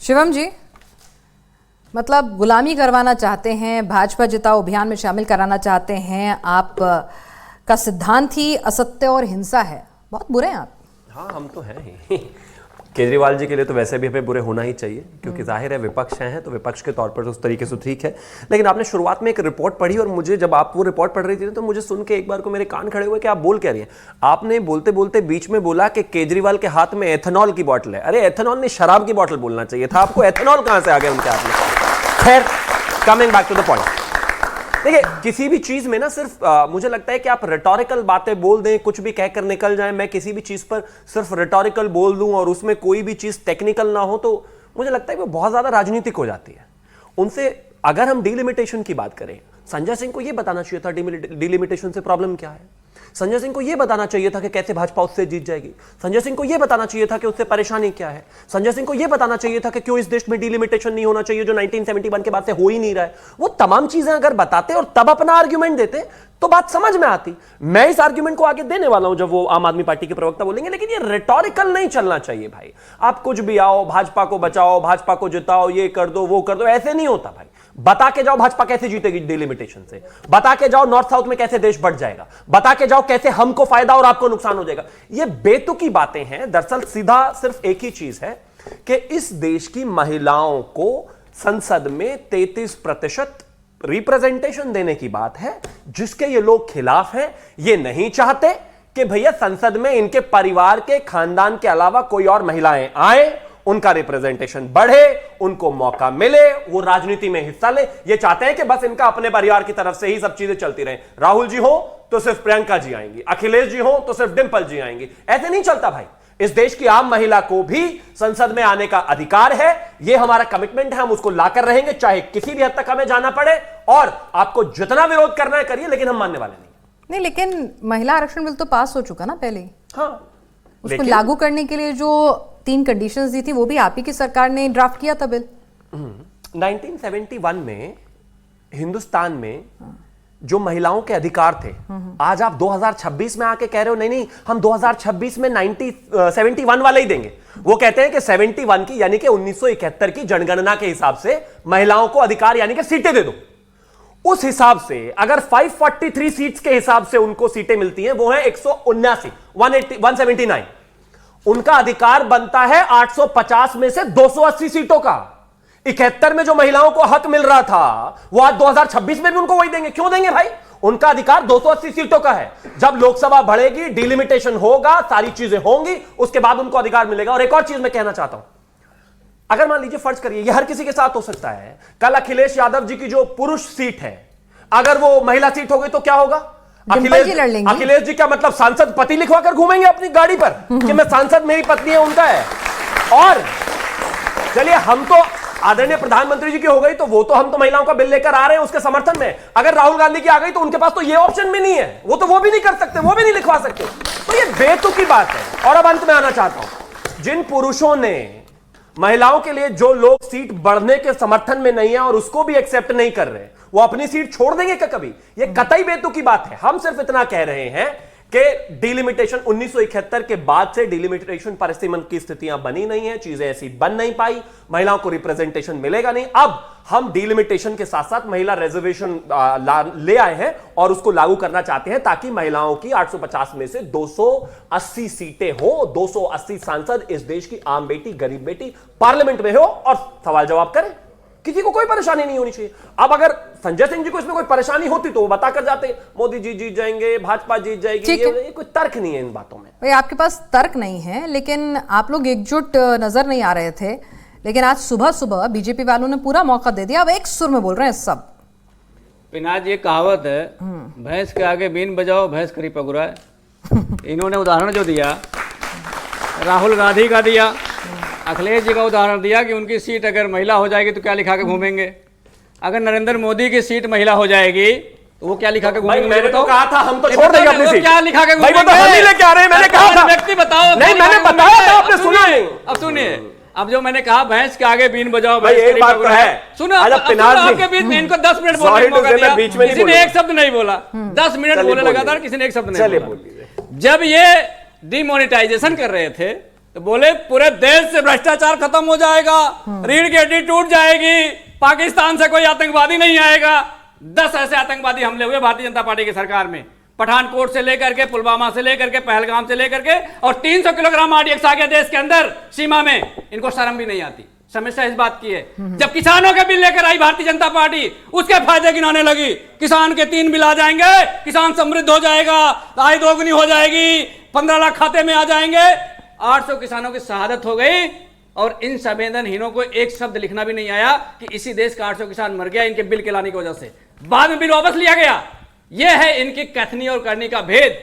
शिवम जी, मतलब गुलामी करवाना चाहते हैं, भाजपा जिताओ अभियान में शामिल कराना चाहते हैं, आप का सिद्धांत ही असत्य और हिंसा है। बहुत बुरे हैं आप। हाँ, हम तो हैं ही। केजरीवाल जी के लिए तो वैसे भी हमें बुरे होना ही चाहिए, क्योंकि जाहिर है विपक्ष हैं, तो विपक्ष के तौर पर तो उस तरीके से ठीक है। लेकिन आपने शुरुआत में एक रिपोर्ट पढ़ी और मुझे जब आप वो रिपोर्ट पढ़ रही थी तो मुझे सुन के एक बार को मेरे कान खड़े हुए कि आप बोल क्या रही हैं। आपने बोलते बोलते बीच में बोला कि केजरीवाल के हाथ में एथेनॉल की बोतल है। अरे एथेनॉल नहीं, शराब की बोतल बोलना चाहिए था आपको। एथेनॉल कहां से आ गया उनके हाथ में? खैर, coming back to the point. देखिए, किसी भी चीज में ना सिर्फ मुझे लगता है कि आप रिटोरिकल बातें बोल दें, कुछ भी कहकर निकल जाएं। मैं किसी भी चीज पर सिर्फ रिटोरिकल बोल दूं और उसमें कोई भी चीज टेक्निकल ना हो, तो मुझे लगता है कि वो बहुत ज्यादा राजनीतिक हो जाती है। उनसे अगर हम डिलिमिटेशन की बात करें, संजय सिंह को यह बताना चाहिए था डिलिमिटेशन से प्रॉब्लम क्या है। संजय सिंह को यह बताना चाहिए था कि कैसे भाजपा उससे जीत जाएगी। संजय सिंह को यह बताना चाहिए था कि उससे परेशानी क्या है। संजय सिंह को यह बताना चाहिए था कि क्यों इस देश में डिलिमिटेशन नहीं होना चाहिए, जो 1971 के बाद से हो ही नहीं रहा है। वो तमाम चीजें अगर बताते और तब अपना आर्ग्यूमेंट देते तो बात समझ में आती। मैं इस आर्ग्यूमेंट को आगे देने वाला हूं जब वो आम आदमी पार्टी के प्रवक्ता बोलेंगे, लेकिन ये रिटोरिकल नहीं चलना चाहिए भाई। आप कुछ भी आओ, भाजपा को बचाओ, भाजपा को जिताओ, ये कर दो, वो कर दो, ऐसे नहीं होता भाई। बता के जाओ भाजपा कैसे जीतेगी डिलिमिटेशन से, बता के जाओ नॉर्थ साउथ में कैसे देश बढ़ जाएगा, बता के जाओ कैसे हमको फायदा और आपको नुकसान हो जाएगा। ये बेतुकी बातें हैं। दरअसल सीधा सिर्फ एक ही चीज है कि इस देश की महिलाओं को संसद में 33% रिप्रेजेंटेशन देने की बात है, जिसके ये लोग खिलाफ हैं। ये नहीं चाहते कि भैया संसद में इनके परिवार के, खानदान के अलावा कोई और महिलाएं आए, उनका रिप्रेजेंटेशन बढ़े, उनको मौका मिले, वो राजनीति में हिस्सा ले। ये चाहते हैं कि बस इनका अपने परिवार की तरफ से ही सब चीजें चलती रहें। राहुल जी हो तो सिर्फ प्रियंका जी आएंगी, अखिलेश जी हो तो सिर्फ डिंपल जी आएंगी। ऐसे नहीं चलता भाई। इस देश की आम महिला को भी संसद में आने का अधिकार है। यह हमारा कमिटमेंट है, हम उसको लाकर रहेंगे, चाहे किसी भी हद तक हमें जाना पड़े। और आपको जितना विरोध करना है करिए, लेकिन हम मानने वाले नहीं। लेकिन महिला आरक्षण बिल तो पास हो चुका ना पहले। हाँ, उसको लागू करने के लिए जो 3 कंडीशंस दी थी, वो भी आप ही की सरकार ने ड्राफ्ट किया था बिल। 1971 में हिंदुस्तान में जो महिलाओं के अधिकार थे, आज आप 2026 में आके कह रहे हो नहीं नहीं हम 2026 में 71 वाले ही देंगे। वो कहते हैं कि 71 की यानी कि 1971 की जनगणना के हिसाब से महिलाओं को अधिकार यानी कि सीटें दे दो। उस हिसाब से अगर 543 सीट्स के हिसाब से उनको सीटें मिलती हैं, वो है 179 उनका अधिकार बनता है 850 में से 280 सीटों का। 71 में जो महिलाओं को हक मिल रहा था, वो आज 2026 में भी उनको वही देंगे। क्यों देंगे भाई? उनका अधिकार 280 सीटों का है। जब लोकसभा बढ़ेगी, डिलिमिटेशन होगा, सारी चीजें होंगी, उसके बाद उनको अधिकार मिलेगा। और एक और चीज मैं कहना चाहता हूं, अगर मान लीजिए फर्ज करिए, यह हर किसी के साथ हो सकता है, कल अखिलेश यादव जी की जो पुरुष सीट है, अगर वो महिला सीट हो गई तो क्या होगा? अखिलेश जी क्या मतलब सांसद पति लिखवा कर घूमेंगे अपनी गाड़ी पर कि मैं सांसद, मेरी पत्नी है, उनका है। और चलिए, हम तो आदरणीय प्रधानमंत्री जी की हो गई तो वो तो हम तो महिलाओं का बिल लेकर आ रहे हैं उसके समर्थन में। अगर राहुल गांधी की आ गई तो उनके पास तो ये ऑप्शन भी नहीं है, वो तो वो भी नहीं कर सकते, वो भी नहीं लिखवा सकते। तो ये बेतुकी बात है। और अब अंत में आना चाहता हूं, जिन पुरुषों ने महिलाओं के लिए, जो लोग सीट बढ़ने के समर्थन में नहीं है और उसको भी एक्सेप्ट नहीं कर रहे, वो अपनी सीट छोड़ देंगे क्या कभी? ये कतई बेतुकी बात है। हम सिर्फ इतना कह रहे हैं कि डिलिमिटेशन 1971 के बाद से डिलिमिटेशन परिसीमन की स्थितियां बनी नहीं है, चीजें ऐसी बन नहीं पाई, महिलाओं को रिप्रेजेंटेशन मिलेगा नहीं। अब हम डिलिमिटेशन के साथ साथ महिला रिजर्वेशन ले आए हैं और उसको लागू करना चाहते हैं, ताकि महिलाओं की 850 में से 280 सीटें हो, 280 सांसद इस देश की आम बेटी, गरीब बेटी पार्लियामेंट में हो और सवाल जवाब करें। किसी को कोई परेशानी नहीं होनी चाहिए। अब अगर संजय सिंह जी को इसमें कोई परेशानी होती तो वो बता कर जाते, मोदी जी जीत जाएंगे, भाजपा जीत जाएगी। ये कोई तर्क नहीं है इन बातों में। भाई, आपके पास तर्क नहीं है, लेकिन आप लोग एकजुट नजर नहीं आ रहे थे। लेकिन आज सुबह सुबह बीजेपी वालों ने पूरा मौका दे दिया, अब एक सुर में बोल रहे हैं सब। पिनाज, ये कहावत है, भैंस के आगे बीन बजाओ, भैंस खरी पगुराए। इन्होंने उदाहरण जो दिया, राहुल गांधी का दिया, अखिलेश जी का उदाहरण दिया कि उनकी सीट अगर महिला हो जाएगी तो क्या लिखा के घूमेंगे। अगर नरेंद्र मोदी की सीट महिला हो जाएगी तो वो क्या लिखा के घूमेंगे? मैंने तो कहा था हम तो छोड़ देंगे अपनी सीट। क्या लिखा के घूमेंगे? तो हम ही लेके आ रहे हैं, मैंने कहा था। व्यक्ति बताओ। नहीं, मैंने बताया था, आपने सुना नहीं। अब सुनिए, अब जो मैंने कहा भैंस के आगे बीन बजाओ, भाई एक बात तो है। सुनो, आपके बीच में इनको 10 मिनट बोलने का मौका दिया, किसी ने एक शब्द नहीं बोला। 10 मिनट बोलने लगातार, किसी ने एक शब्द नहीं बोला। जब ये डिमोनेटाइजेशन कर रहे थे तो बोले पूरे देश से भ्रष्टाचार खत्म हो जाएगा, रीढ़ की हड्डी टूट जाएगी, पाकिस्तान से कोई आतंकवादी नहीं आएगा। 10 ऐसे आतंकवादी हमले हुए भारतीय जनता पार्टी की सरकार में, पठानकोट से लेकर के, पुलवामा से लेकर के, पहलगाम से लेकर के, और 300 किलोग्राम आरडीएक्स आ गया देश के अंदर सीमा में। इनको शर्म भी नहीं आती। समस्या इस बात की है, जब किसानों के बिल लेकर आई भारतीय जनता पार्टी, उसके फायदे गिनाने लगी। किसान के 3 बिल आ जाएंगे, किसान समृद्ध हो जाएगा, आय दोगुनी हो जाएगी, 15 लाख खाते में आ जाएंगे। 800 किसानों की शहादत हो गई, और इन संवेदनहीनों को एक शब्द लिखना भी नहीं आया कि इसी देश का 800 किसान मर गया इनके बिल के लाने की वजह से। बाद में बिल वापस लिया गया। यह है इनकी कथनी और करनी का भेद।